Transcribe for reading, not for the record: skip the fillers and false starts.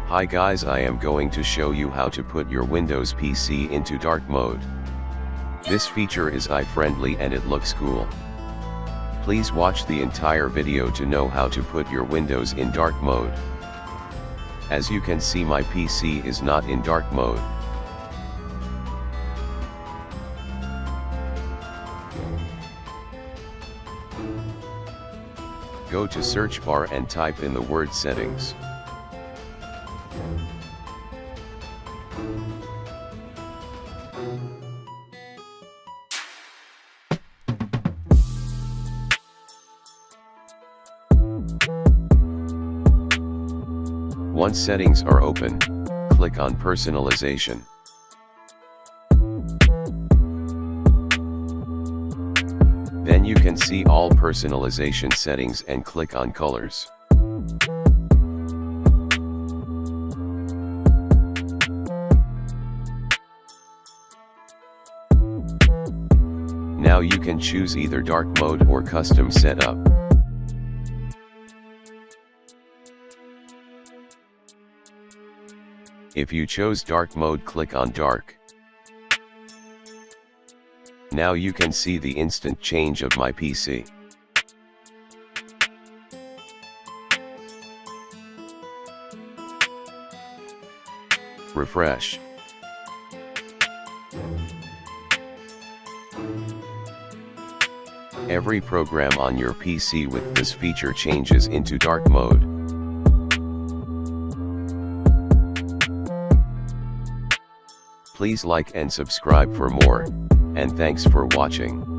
Hi guys, I am going to show you how to put your Windows PC into dark mode. This feature is eye-friendly and it looks cool. Please watch the entire video to know how to put your Windows in dark mode. As you can see, my PC is not in dark mode. Go to search bar and type in the word settings. Once settings are open, click on personalization. Then you can see all personalization settings and click on colors. Now you can choose either dark mode or custom setup. If you chose dark mode, click on dark. Now you can see the instant change of my PC. Refresh. Every program on your PC with this feature changes into dark mode. Please like and subscribe for more, and thanks for watching.